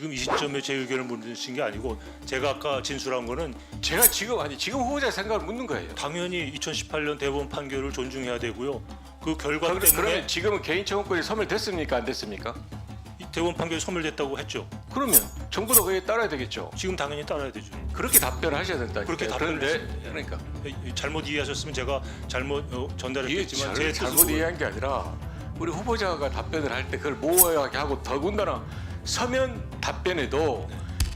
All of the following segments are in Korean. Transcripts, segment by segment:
지금 이 시점에 제 의견을 묻으신 게 아니고 제가 아까 진술한 거는 제가 지금 후보자 생각을 묻는 거예요. 당연히 2018년 대법원 판결을 존중해야 되고요. 그 결과 때문에 그러면 지금은 개인 청구권이 소멸됐습니까? 안 됐습니까? 이 대법원 판결이 소멸됐다고 했죠. 그러면 정부도 그에 따라야 되겠죠. 지금 당연히 따라야 되죠. 그렇게 답변하셔야 된다. 그렇게 그런데 답변했습니다. 그러니까 잘못 이해하셨으면 제가 잘못 이게 전달했겠지만 제 잘못 뜻으로 이해한 게 아니라 우리 후보자가 답변을 할 때 그걸 모호하게 하고 더군다나 서면 답변에도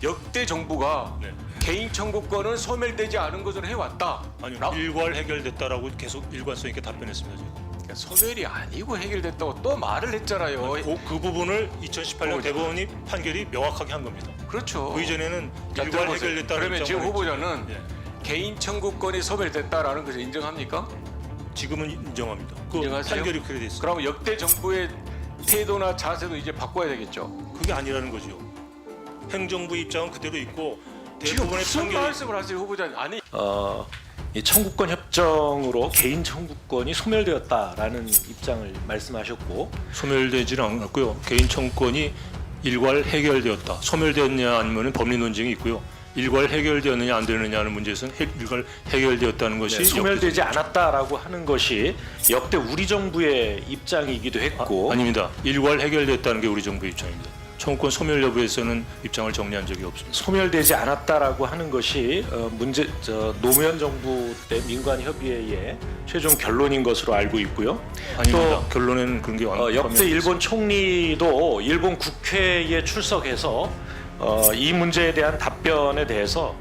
역대 정부가 네. 개인 청구권은 소멸되지 않은 것으로 해왔다. 아니요, 일괄 해결됐다라고 계속 일관성 있게 답변했습니다. 제가. 그러니까 소멸이 아니고 해결됐다고 또 말을 했잖아요. 그 부분을 2018년 후보자. 대법원이 판결이 명확하게 한 겁니다. 그렇죠. 그 이전에는 자, 일괄 들어보세요. 해결됐다는 그러면 지금 입장을 후보자는 예. 개인 청구권이 소멸됐다라는 것을 인정합니까? 지금은 인정합니다. 그 인정하세요? 판결이 그렇게 됐어요. 그럼 역대 정부의 태도나 자세도 이제 바꿔야 되겠죠. 그게 아니라는 거죠. 행정부 입장은 그대로 있고 지금 대부분의 무슨 판결이 말씀을 하세요, 후보자님? 아니 이 청구권 협정으로 개인 청구권이 소멸되었다라는 입장을 말씀하셨고 소멸되지는 않았고요. 개인 청구권이 일괄 해결되었다. 소멸되었냐 아니면 법리 논쟁이 있고요. 일괄 해결되었느냐 안 되느냐는 문제에서는 일괄 해결되었다는 것이 소멸되지 않았다라고 하는 것이 역대 우리 정부의 입장이기도 했고 아닙니다. 일괄 해결됐다는 게 우리 정부의 입장입니다. 청구권 소멸 여부에서는 입장을 정리한 적이 없습니다. 소멸되지 않았다라고 하는 것이 노무현 정부 때 민관 협의회의 최종 결론인 것으로 알고 있고요. 아닙니다. 결론에는 그런 게 역대 일본 총리도 일본 국회에 출석해서 이 문제에 대한 답변에 대해서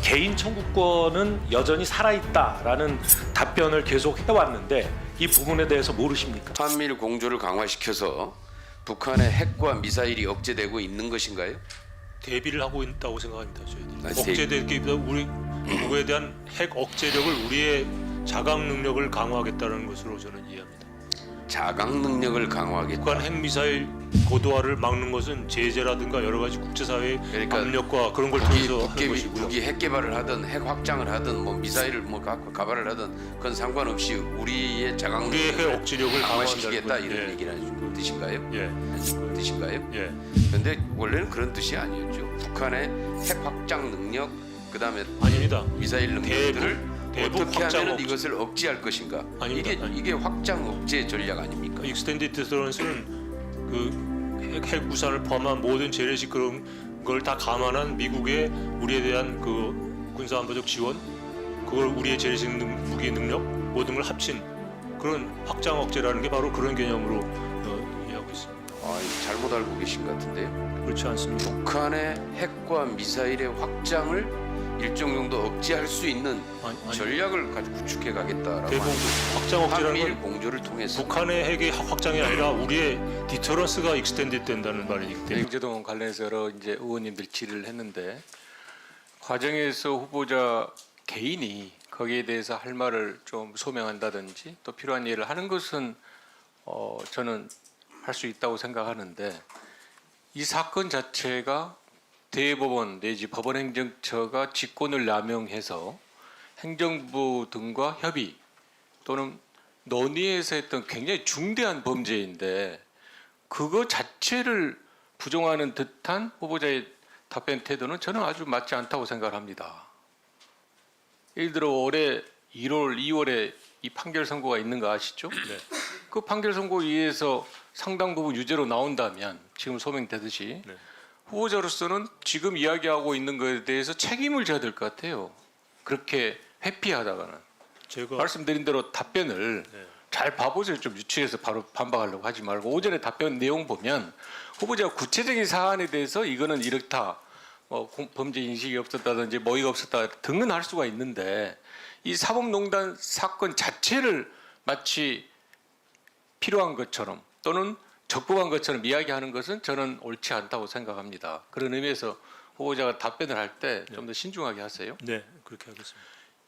개인 청구권은 여전히 살아있다라는 답변을 계속 해왔는데 이 부분에 대해서 모르십니까? 한미일 공조를 강화시켜서 북한의 핵과 미사일이 억제되고 있는 것인가요? 대비를 하고 있다고 생각합니다. 저희들이. 아, 억제되기보다 우리 누구에 대한 핵 억제력을 우리의 자각 능력을 강화하겠다는 것으로 저는 이해합니다. 자각 능력을 강화하겠다. 북한 핵미사일 고도화를 막는 것은 제재라든가 여러 가지 국제사회의 그러니까 압력과 그런 걸 통해서 하는 것이고요. 북이 핵 개발을 하든 핵 확장을 하든 뭐 미사일을 뭐 갖고 가발을 하든 그건 상관없이 우리의 자각 우리의 핵 능력을 억제력을 강화시키겠다 강화한다는 이런 거. 얘기를 뜻인가요? 예, 뜻인가요? 예. 그런데 원래는 그런 뜻이 아니었죠. 북한의 핵 확장 능력, 그다음에 아닙니다. 미사일 능력들을 대북 어떻게 확장 하면 억제. 이것을 억제할 것인가? 아닙니다. 이게 확장 억제 전략 아닙니까? 익스텐디드 디터런스는 그 핵 우산을 포함한 모든 재래식 그런 걸 다 감안한 미국의 우리에 대한 그 군사 안보적 지원, 그걸 우리의 재래식 무기 능력 모든 걸 합친 그런 확장 억제라는 게 바로 그런 개념으로 이해하고 있습니다. 아, 이거 잘못 알고 계신 것 같은데요. 그렇지 않습니다. 북한의 핵과 미사일의 확장을 일정 정도 억제할 수 있는 아니, 전략을 가지고 구축해 가겠다라고 대북 하는 확장 억제라는 한미일 건 공조를 통해서 북한의 핵의 확장이 아니라 우리의 디터런스가 익스텐디드 된다는 말이기 때문에 행제동 관련해서 여러 이제 의원님들 질의를 했는데 과정에서 후보자 개인이 거기에 대해서 할 말을 좀 소명한다든지 또 필요한 일을 하는 것은 저는 할 수 있다고 생각하는데 이 사건 자체가 대법원 내지 법원행정처가 직권을 남용해서 행정부 등과 협의 또는 논의해서 했던 굉장히 중대한 범죄인데 그거 자체를 부정하는 듯한 후보자의 답변 태도는 저는 아주 맞지 않다고 생각을 합니다. 예를 들어 올해 1월, 2월에 이 판결 선고가 있는 거 아시죠? 네. 그 판결 선고에 의해서 상당 부분 유죄로 나온다면 지금 소명되듯이 네. 후보자로서는 지금 이야기하고 있는 것에 대해서 책임을 져야 될 것 같아요. 그렇게 회피하다가는 제가 말씀드린 대로 답변을 네. 잘 봐보세요. 좀 유추해서 바로 반박하려고 하지 말고 오전에 답변 내용 보면 후보자가 구체적인 사안에 대해서 이거는 이렇다, 뭐 범죄 인식이 없었다든지 모의가 없었다 등은 할 수가 있는데 이 사법농단 사건 자체를 마치 필요한 것처럼 또는 적법한 것처럼 이야기하는 것은 저는 옳지 않다고 생각합니다. 그런 의미에서 후보자가 답변을 할 때 좀 더 신중하게 하세요. 네 그렇게 하겠습니다.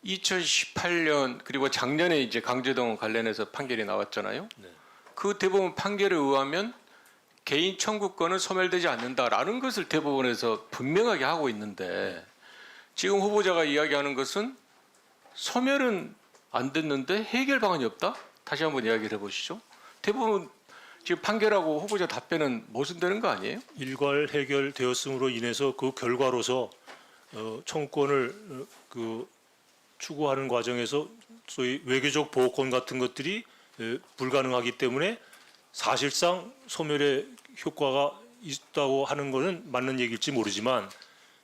2018년 그리고 작년에 이제 강제동 관련해서 판결이 나왔잖아요. 네. 그 대법원 판결에 의하면 개인 청구권은 소멸되지 않는다라는 것을 대법원에서 분명하게 하고 있는데 지금 후보자가 이야기하는 것은 소멸은 안 됐는데 해결 방안이 없다? 다시 한번 이야기를 해보시죠. 대법원 지금 판결하고 후보자 답변은 모순되는 거 아니에요? 일괄 해결되었음으로 인해서 그 결과로서 청구권을 추구하는 과정에서 소위 외교적 보호권 같은 것들이 불가능하기 때문에 사실상 소멸의 효과가 있다고 하는 것은 맞는 얘기일지 모르지만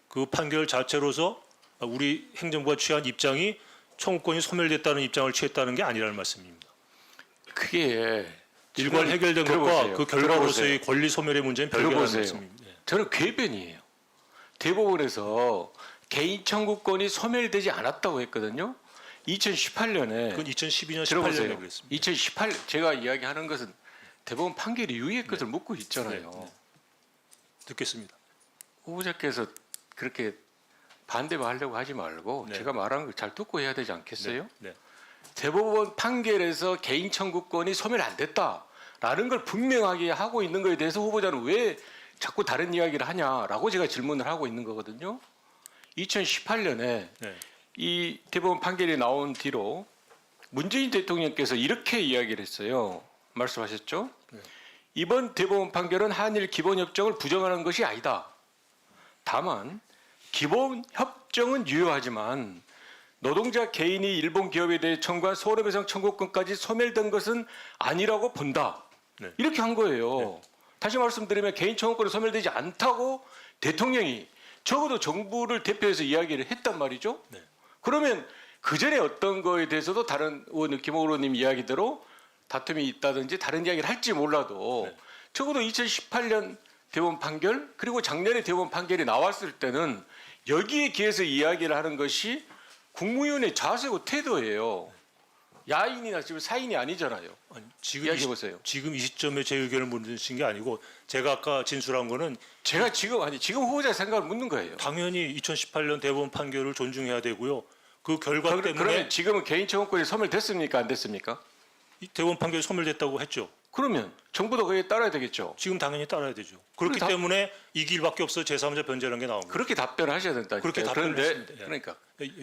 그 판결 자체로서 우리 행정부가 취한 입장이 청구권이 소멸됐다는 입장을 취했다는 게 아니라는 말씀입니다. 그게 일괄 해결된 것과 들어보세요. 그 결과로서의 권리 소멸의 문제는 별개라는 들어보세요. 말씀입니다. 예. 저는 궤변이에요. 대법원에서 개인 청구권이 소멸되지 않았다고 했거든요. 2018년에 그건 2012년 18년에 들어보세요. 그랬습니다. 2018 제가 이야기하는 것은 대법원 판결 이후의 것을 묻고 있잖아요. 네. 듣겠습니다. 후보자께서 그렇게 반대하려고 하지 말고 네. 제가 말하는 걸 잘 듣고 해야 되지 않겠어요? 네. 대법원 판결에서 개인 청구권이 소멸 안 됐다라는 걸 분명하게 하고 있는 것에 대해서 후보자는 왜 자꾸 다른 이야기를 하냐라고 제가 질문을 하고 있는 거거든요. 2018년에 네. 이 대법원 판결이 나온 뒤로 문재인 대통령께서 이렇게 이야기를 했어요. 말씀하셨죠? 네. 이번 대법원 판결은 한일 기본협정을 부정하는 것이 아니다. 다만 기본협정은 유효하지만 노동자 개인이 일본 기업에 대해 청구한 손해배상 청구권까지 소멸된 것은 아니라고 본다. 네. 이렇게 한 거예요. 다시 말씀드리면 개인 청구권이 소멸되지 않다고 대통령이 적어도 정부를 대표해서 이야기를 했단 말이죠. 네. 그러면 그 전에 어떤 거에 대해서도 다른 의원, 김호 의원님 이야기대로 다툼이 있다든지 다른 이야기를 할지 몰라도 네. 적어도 2018년 대법원 판결 그리고 작년에 대법원 판결이 나왔을 때는 여기에 기해서 이야기를 하는 것이 국무위원의 자세고 태도예요. 야인이나 지금 사인이 아니잖아요. 아니, 지금 이야기해 보세요. 지금 이 시점에 제 의견을 묻으신 게 아니고 제가 아까 진술한 거는 제가 지금 후보자 생각을 묻는 거예요. 당연히 2018년 대법원 판결을 존중해야 되고요. 그 결과 때문에 그러면 지금은 개인 청구권이 소멸됐습니까? 안 됐습니까? 이 대법원 판결이 소멸됐다고 했죠. 그러면 정부도 거기에 따라야 되겠죠. 지금 당연히 따라야 되죠. 그렇기 다- 때문에 이 길밖에 없어 제3자 변제라는 게 나옵니다. 그렇게 답변을 하셔야 된다. 그렇게 답변을 했습니다. 예. 그러니까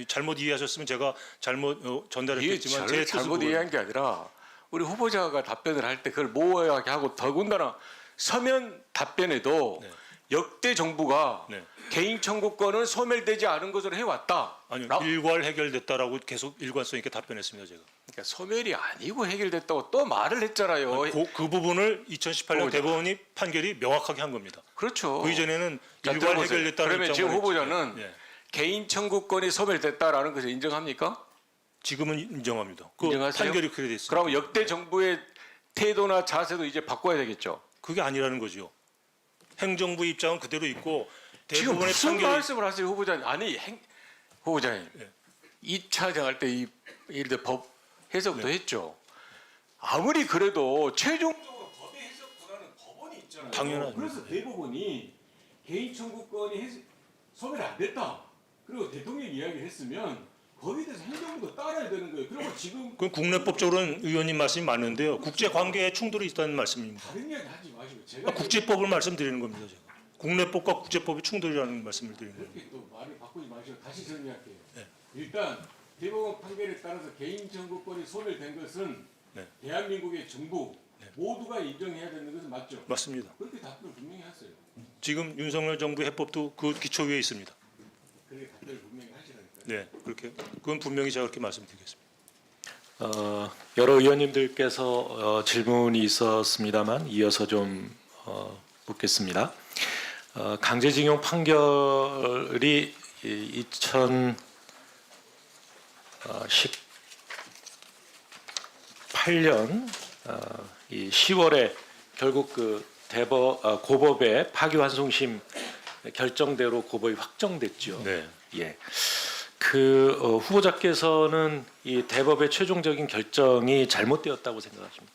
잘못 이해하셨으면 제가 잘못 이게 전달했겠지만 제 뜻은 잘못 이해한 게 아니라 우리 후보자가 답변을 할 때 그걸 모호하게 하고 더군다나 서면 답변에도 네. 역대 정부가 네. 개인 청구권은 소멸되지 않은 것으로 해왔다. 아니요 라- 일괄 해결됐다라고 계속 일관성 있게 답변했습니다 제가. 그러니까 소멸이 아니고 해결됐다고 또 말을 했잖아요. 그 부분을 2018년 후보자. 대법원이 판결이 명확하게 한 겁니다. 그렇죠. 그 이전에는 자, 일괄 들어보세요. 해결됐다는 그러면 지금 입장을 후보자는 했지. 예. 개인 청구권이 소멸됐다라는 것을 인정합니까? 지금은 인정합니다. 그 인정하세요? 판결이 그래 됐습니다. 그럼 역대 정부의 태도나 자세도 이제 바꿔야 되겠죠. 그게 아니라는 거죠. 행정부 입장은 그대로 있고 지금 대부분의 무슨 판결이 말씀을 하세요, 후보자님? 아니, 후보자님. 예. 2차 정할 때 예를 들어 법 해석도 네. 했죠. 아무리 그래도 최종적으로 법의 해석보다는 법원이 있잖아요. 당연하죠. 그래서 대법원이 개인 청구권이 소멸 안 됐다. 그리고 대통령이 이야기를 했으면 거기에 대해서 행정부도 따라야 되는 거예요. 그리고 지금 그 국내법적으로는 의원님 말씀이 맞는데요. 국제 관계에 충돌이 있다는 말씀입니다. 다른 이야기 하지 마시고 제가 국제법을 말씀드리는 겁니다. 제가. 국내법과 국제법이 충돌이라는 말씀을 드리는 거예요. 그렇게 또 말을 바꾸지 마시고 다시 정리할게요. 네. 일단 대법원 판결에 따라서 개인 청구권이 소멸된 것은 네. 대한민국의 정부 모두가 인정해야 되는 것은 맞죠? 맞습니다. 그렇게 답변을 분명히 하세요. 지금 윤석열 정부 해법도 그 기초 위에 있습니다. 그렇게 답변을 분명히 하시라니까요. 네, 그렇게 그건 분명히 제가 그렇게 말씀드리겠습니다. 여러 의원님들께서 질문이 있었습니다만 이어서 좀 묻겠습니다. 강제징용 판결이 2018년 이 10월에 결국 그 고법의 파기환송심 결정대로 고법이 확정됐죠. 네. 예. 후보자께서는 이 대법의 최종적인 결정이 잘못되었다고 생각하십니까?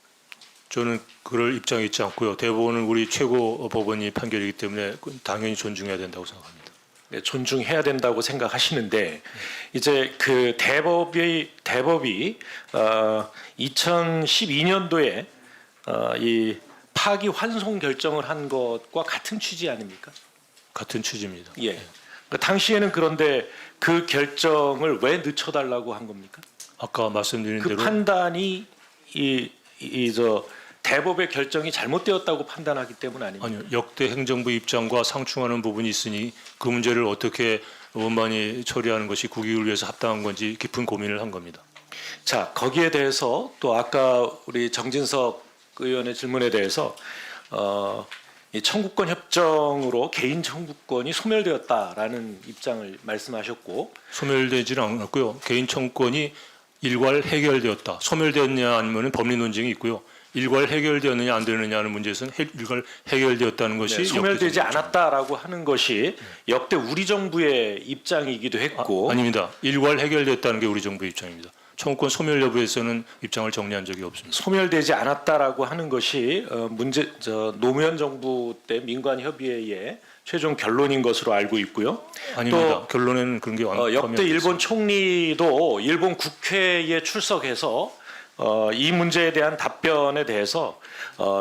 저는 그럴 입장에 있지 않고요. 대법원은 우리 최고 법원이 판결이기 때문에 그건 당연히 존중해야 된다고 생각합니다. 네, 존중해야 된다고 생각하시는데 이제 그 대법이 2012년도에 이 파기 환송 결정을 한 것과 같은 취지 아닙니까? 같은 취지입니다. 예. 그 당시에는 그런데 그 결정을 왜 늦춰달라고 한 겁니까? 아까 말씀드린 그 대로 판단이 대법의 결정이 잘못되었다고 판단하기 때문 아닙니까? 아니요, 역대 행정부 입장과 상충하는 부분이 있으니 그 문제를 어떻게 원만히 처리하는 것이 국익을 위해서 합당한 건지 깊은 고민을 한 겁니다. 자, 거기에 대해서 또 아까 우리 정진석 의원의 질문에 대해서 이 청구권 협정으로 개인 청구권이 소멸되었다라는 입장을 말씀하셨고, 소멸되지는 않았고요. 개인 청구권이 일괄 해결되었다. 소멸되었냐 아니면 법리 논쟁이 있고요. 일괄 해결되었느냐 안 되느냐는 문제에서는 일괄 해결되었다는 것이 네, 소멸되지 역대 정부 않았다라고 하는 것이 역대 우리 정부의 입장이기도 했고, 아닙니다. 일괄 해결됐다는 게 우리 정부의 입장입니다. 청구권 소멸 여부에서는 입장을 정리한 적이 없습니다. 소멸되지 않았다라고 하는 것이 노무현 정부 때 민관 협의회의 최종 결론인 것으로 알고 있고요. 아닙니다. 결론에는 그런 게 역대 일본 총리도 일본 국회에 출석해서 이 문제에 대한 답변에 대해서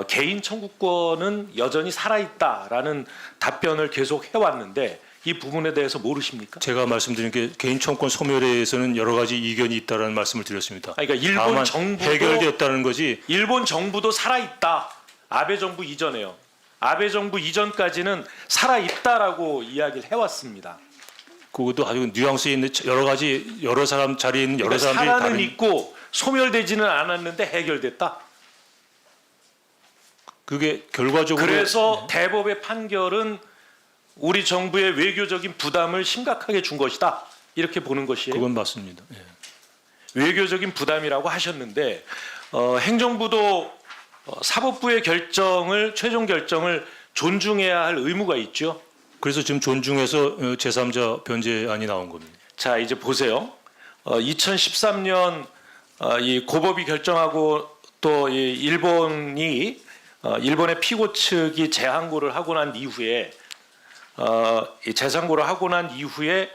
개인 청구권은 여전히 살아있다라는 답변을 계속 해왔는데 이 부분에 대해서 모르십니까? 제가 말씀드린 게 개인 청구권 소멸에 대해서는 여러 가지 이견이 있다라는 말씀을 드렸습니다. 그러니까 일본 다만 정부도 해결됐다는 거지. 일본 정부도 살아있다. 아베 정부 이전에요. 아베 정부 이전까지는 살아있다라고 이야기를 해왔습니다. 그것도 아주 뉘앙스에 있는 여러 사람 자리에 있는 여러 그러니까 사람들이 살아는 다른 있고 소멸되지는 않았는데 해결됐다. 그게 결과적으로 그래서 대법의 판결은 우리 정부의 외교적인 부담을 심각하게 준 것이다. 이렇게 보는 것이에요. 그건 맞습니다. 예. 외교적인 부담이라고 하셨는데 행정부도 사법부의 최종 결정을 존중해야 할 의무가 있죠. 그래서 지금 존중해서 제3자 변제안이 나온 겁니다. 자, 이제 보세요. 2013년 이 고법이 결정하고 또 이 일본의 피고 측이 재항고를 하고 난 이후에 이 재상고를 하고 난 이후에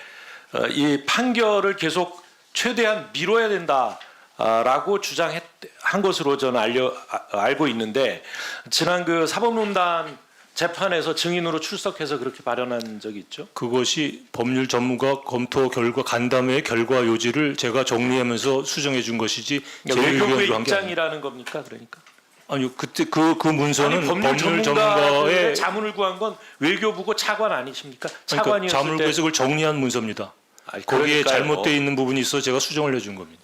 이 판결을 계속 최대한 미뤄야 된다라고 주장한 것으로 저는 알고 있는데 지난 그 사법농단 재판에서 증인으로 출석해서 그렇게 발언한 적이 있죠. 그것이 법률 전문가 검토 결과 간담회 결과 요지를 제가 정리하면서 수정해 준 것이지 제 외교부의 의견으로 한 게 아닙니다. 입장이라는 겁니까? 그러니까 아니요, 그때 그 문서는 아니, 법률 전문가의 전문가의 자문을 구한 건 외교부고 차관 아니십니까? 그러니까 차관이었을 자문을 때 구해서 그걸 정리한 문서입니다. 아니, 거기에 그러니까요. 잘못되어 있는 부분이 있어 제가 수정을 해준 겁니다.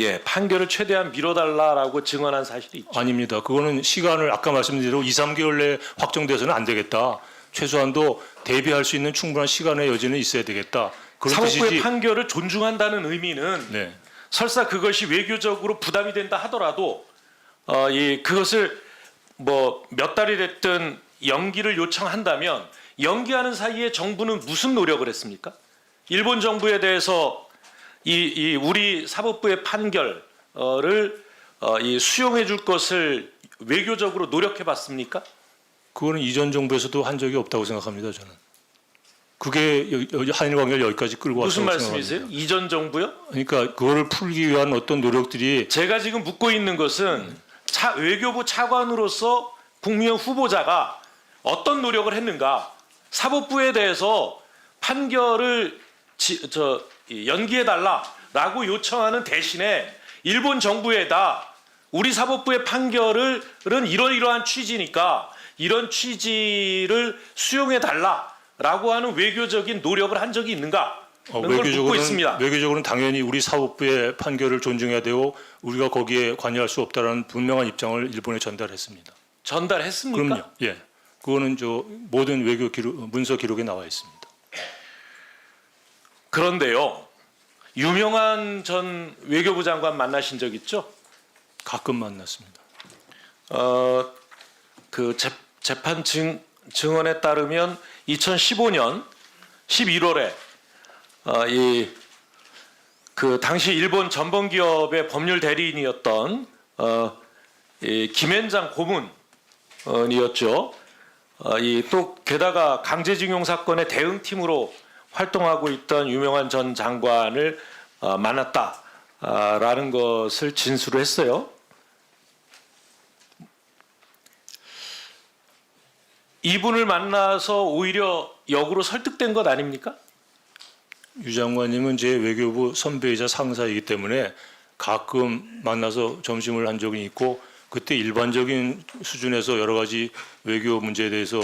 예, 판결을 최대한 미뤄달라라고 증언한 사실이 있죠. 아닙니다. 그거는 시간을 아까 말씀드린 대로 2, 3개월 내에 확정돼서는 안 되겠다. 최소한도 대비할 수 있는 충분한 시간의 여지는 있어야 되겠다. 그런 사법부의 뜻이지. 판결을 존중한다는 의미는 네. 설사 그것이 외교적으로 부담이 된다 하더라도 그것을 뭐 몇 달이 됐든 연기를 요청한다면 연기하는 사이에 정부는 무슨 노력을 했습니까? 일본 정부에 대해서 우리 사법부의 판결을 수용해 줄 것을 외교적으로 노력해 봤습니까? 그거는 이전 정부에서도 한 적이 없다고 생각합니다. 저는. 그게 한일 관계를 여기까지 끌고 무슨 왔다고 말씀이세요? 생각합니다. 이전 정부요? 그러니까 그거를 풀기 위한 어떤 노력들이 제가 지금 묻고 있는 것은 외교부 차관으로서 국무위원 후보자가 어떤 노력을 했는가? 사법부에 대해서 판결을 연기해달라라고 요청하는 대신에 일본 정부에다 우리 사법부의 판결은 이러이러한 취지니까 이런 취지를 수용해달라라고 하는 외교적인 노력을 한 적이 있는가? 그런 걸 묻고 있습니다. 외교적으로는 당연히 우리 사법부의 판결을 존중해야 되고 우리가 거기에 관여할 수 없다라는 분명한 입장을 일본에 전달했습니다. 전달했습니까? 그럼요. 예. 그거는 모든 외교 문서 기록에 나와 있습니다. 그런데요, 유명한 전 외교부 장관 만나신 적 있죠? 가끔 만났습니다. 그 재판 증언에 따르면 2015년 11월에 그 당시 일본 전범기업의 법률 대리인이었던 김앤장 고문이었죠. 또 게다가 강제징용 사건의 대응팀으로 활동하고 있던 유명한 전 장관을 만났다라는 것을 진술을 했어요. 이분을 만나서 오히려 역으로 설득된 것 아닙니까? 유 장관님은 제 외교부 선배이자 상사이기 때문에 가끔 만나서 점심을 한 적이 있고 그때 일반적인 수준에서 여러 가지 외교 문제에 대해서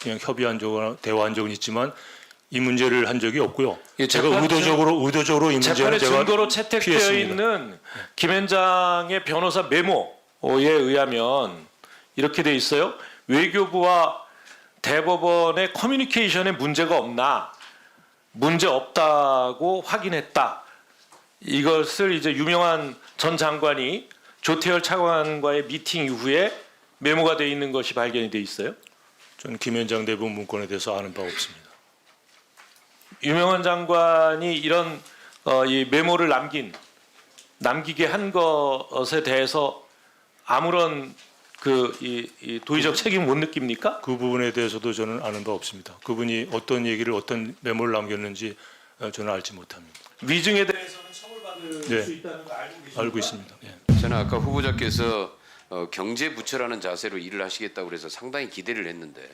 그냥 협의한 적이나 대화한 적은 있지만 이 문제를 한 적이 없고요. 예, 제가 재판- 의도적으로 이 문제는 재판의 제가 증거로 채택되어 피했습니다. 있는 김현장의 변호사 메모에 의하면 이렇게 돼 있어요. 외교부와 대법원의 커뮤니케이션에 문제가 없나? 문제 없다고 확인했다. 이것을 이제 유명한 전 장관이 조태열 차관과의 미팅 이후에 메모가 돼 있는 것이 발견이 돼 있어요. 저는 김현장 대법원 문건에 대해서 아는 바 없습니다. 유명한 장관이 이런 이 메모를 남기게 한 것에 대해서 아무런 이 도의적 책임 못 느낍니까? 그 부분에 대해서도 저는 아는 바 없습니다. 그분이 어떤 얘기를 어떤 메모를 남겼는지 저는 알지 못합니다. 위증에 대해서는 처벌받을 네. 수 있다는 거 알고 계십니까? 알고 있습니다. 예. 저는 아까 후보자께서 경제부처라는 자세로 일을 하시겠다고 그래서 상당히 기대를 했는데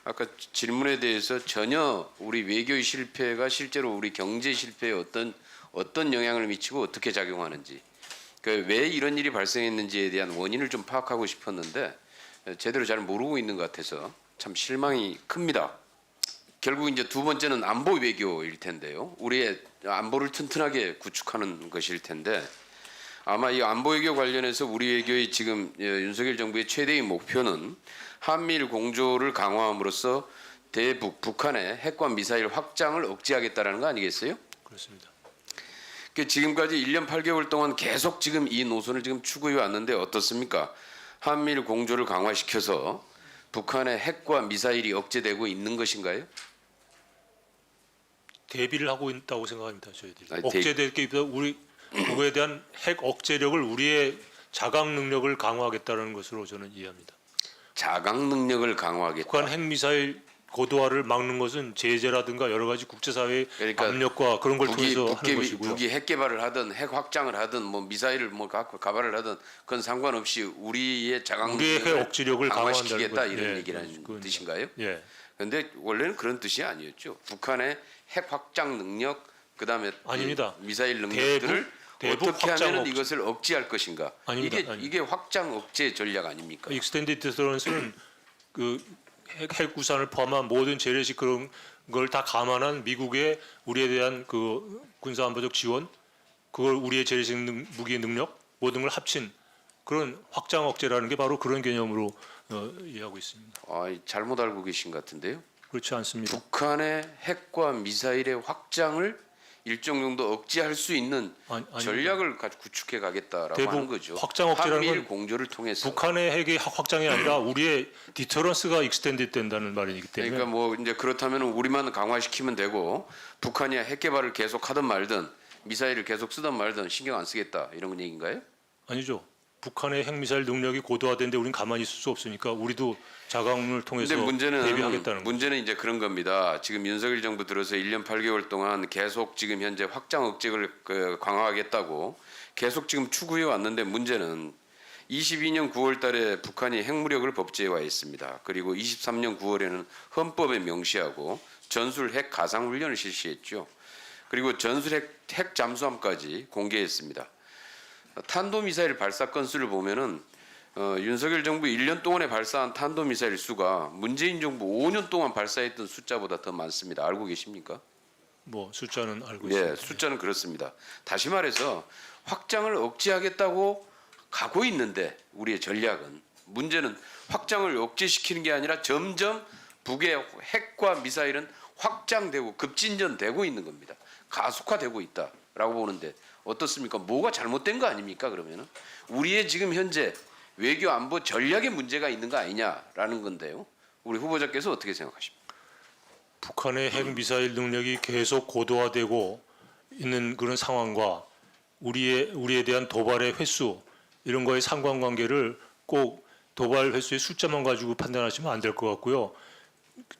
아까 질문에 대해서 전혀 우리 외교의 실패가 실제로 우리 경제 실패에 어떤 영향을 미치고 어떻게 작용하는지 왜 이런 일이 발생했는지에 대한 원인을 좀 파악하고 싶었는데 제대로 잘 모르고 있는 것 같아서 참 실망이 큽니다. 결국 이제 두 번째는 안보 외교일 텐데요. 우리의 안보를 튼튼하게 구축하는 것일 텐데 아마 이 안보 외교 관련해서 우리 외교의 지금 윤석열 정부의 최대의 목표는 한미일 공조를 강화함으로써 대북 북한의 핵과 미사일 확장을 억제하겠다라는 거 아니겠어요? 그렇습니다. 지금까지 1년 8개월 동안 계속 지금 이 노선을 지금 추구해 왔는데 어떻습니까? 한미일 공조를 강화시켜서 북한의 핵과 미사일이 억제되고 있는 것인가요? 대비를 하고 있다고 생각합니다. 저희들이 아니, 억제될 게 있다. 우리 그거에 대한 핵 억제력을 우리의 자각 능력을 강화하겠다는 것으로 저는 이해합니다. 자각 능력을 강화하겠다. 북한 핵미사일 고도화를 막는 것은 제재라든가 여러 가지 국제사회의 그러니까 압력과 그런 걸 통해서 하는 북이 것이고요. 북이 핵 개발을 하든 핵 확장을 하든 뭐 미사일을 뭐 갖고 가발을 하든 그건 상관없이 우리의 자각 우리의 핵 능력을 억지력을 강화시키겠다 강화한다는 이런 거- 얘기라는 그건- 뜻인가요? 예, 그런데 원래는 그런 뜻이 아니었죠. 북한의 핵 확장 능력 그다음에 아닙니다. 이 미사일 능력들을 대북 어떻게 확장 하면 억제. 이것을 억제할 것인가? 아닙니다. 이게 확장 억제 전략 아닙니까? 익스텐디드 디터런스는 핵 우산을 포함한 모든 재래식 그런 걸 다 감안한 미국의 우리에 대한 그 군사 안보적 지원, 그걸 우리의 재래식 무기의 능력 모든 걸 합친 그런 확장 억제라는 게 바로 그런 개념으로 이해하고 있습니다. 잘못 알고 계신 것 같은데요. 그렇지 않습니다. 북한의 핵과 미사일의 확장을 일정 정도 억제할 수 있는 아닙니다. 전략을 구축해 가겠다라고 대북 하는 거죠. 확장 억제라는 한미일 건 공조를 통해서. 북한의 핵의 확장이 아니라 우리의 디터런스가 익스텐디드 된다는 말이기 때문에 그러니까 뭐 이제 그렇다면 우리만 강화시키면 되고 북한이 핵 개발을 계속 하든 말든 미사일을 계속 쓰든 말든 신경 안 쓰겠다 이런 얘기인가요? 아니죠. 북한의 핵미사일 능력이 고도화되는데 우리는 가만히 있을 수 없으니까 우리도 자강을 통해서 근데 대비하겠다는 거죠. 문제는 이제 그런 겁니다. 지금 윤석열 정부 들어서 1년 8개월 동안 계속 지금 현재 확장 억제를 강화하겠다고 계속 지금 추구해 왔는데 문제는 22년 9월 달에 북한이 핵무력을 법제화했습니다. 그리고 23년 9월에는 헌법에 명시하고 전술 핵 가상 훈련을 실시했죠. 그리고 전술 핵 잠수함까지 공개했습니다. 탄도미사일 발사 건수를 보면은 윤석열 정부 1년 동안에 발사한 탄도미사일 수가 문재인 정부 5년 동안 발사했던 숫자보다 더 많습니다. 알고 계십니까? 뭐 숫자는 알고 예, 있습니다. 숫자는 그렇습니다. 다시 말해서 확장을 억제하겠다고 가고 있는데 우리의 전략은 문제는 확장을 억제시키는 게 아니라 점점 북의 핵과 미사일은 확장되고 급진전되고 있는 겁니다. 가속화되고 있다라고 보는데 어떻습니까? 뭐가 잘못된 거 아닙니까? 그러면은 우리의 지금 현재 외교 안보 전략에 문제가 있는 거 아니냐라는 건데요. 우리 후보자께서 어떻게 생각하십니까? 북한의 핵 미사일 능력이 계속 고도화되고 있는 그런 상황과 우리에 대한 도발의 횟수 이런 거의 상관관계를 꼭 도발 횟수의 숫자만 가지고 판단하시면 안 될 것 같고요.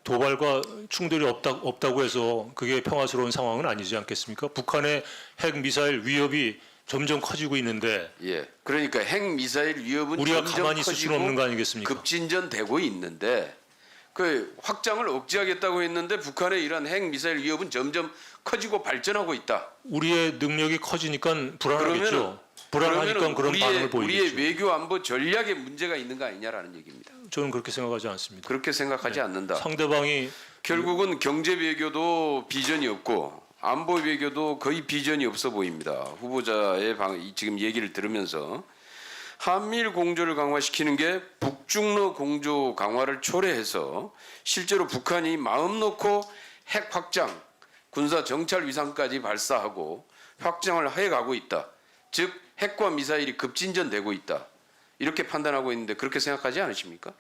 도발과 충돌이 없다고 해서 그게 평화스러운 상황은 아니지 않겠습니까? 북한의 핵 미사일 위협이 점점 커지고 있는데 예, 그러니까 핵 미사일 위협은 우리가 점점 가만히 있을 수는 커지고 없는 거 아니겠습니까? 급진전되고 있는데 그 확장을 억제하겠다고 했는데 북한의 이러한 핵 미사일 위협은 점점 커지고 발전하고 있다. 우리의 능력이 커지니까 불안하겠죠. 불안하니까 그런 반응을 보이겠죠. 우리의 외교 안보 전략에 문제가 있는 거 아니냐라는 얘기입니다. 저는 그렇게 생각하지 않습니다. 그렇게 생각하지 않는다. 상대방이 결국은 경제 외교도 비전이 없고 안보 외교도 거의 비전이 없어 보입니다. 후보자의 지금 얘기를 들으면서 한미일 공조를 강화시키는 게 북중러 공조 강화를 초래해서 실제로 북한이 마음 놓고 핵 확장, 군사 정찰 위상까지 발사하고 확장을 해가고 있다. 즉 핵과 미사일이 급진전되고 있다. 이렇게 판단하고 있는데 그렇게 생각하지 않으십니까?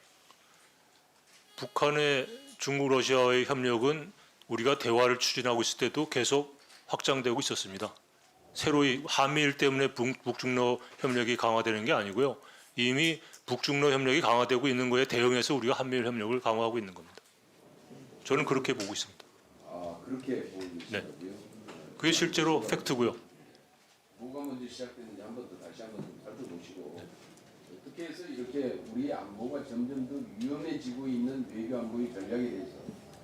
북한의 중국 러시아의 협력은 우리가 대화를 추진하고 있을 때도 계속 확장되고 있었습니다. 새로이 한미일 때문에 북중러 협력이 강화되는 게 아니고요. 이미 북중러 협력이 강화되고 있는 거에 대응해서 우리가 한미일 협력을 강화하고 있는 겁니다. 저는 그렇게 보고 있습니다. 아 그렇게 보고 네. 그게 실제로 팩트고요. 뭐가 먼저 시작됐는지 한 번 더 다시 한 번 좀 살펴보시고 어떻게 해서 이렇게 우리의 안보가 점점 더 위험해지고 있는 외교 안보의 전략에 대해서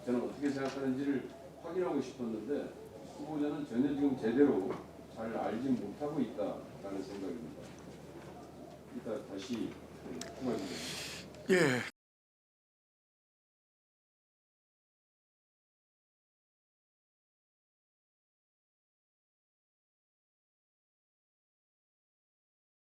저는 어떻게 생각하는지를 확인하고 싶었는데 후보자는 전혀 지금 제대로 잘 알지 못하고 있다라는 생각입니다. 이따 다시 말씀드립니다. 예,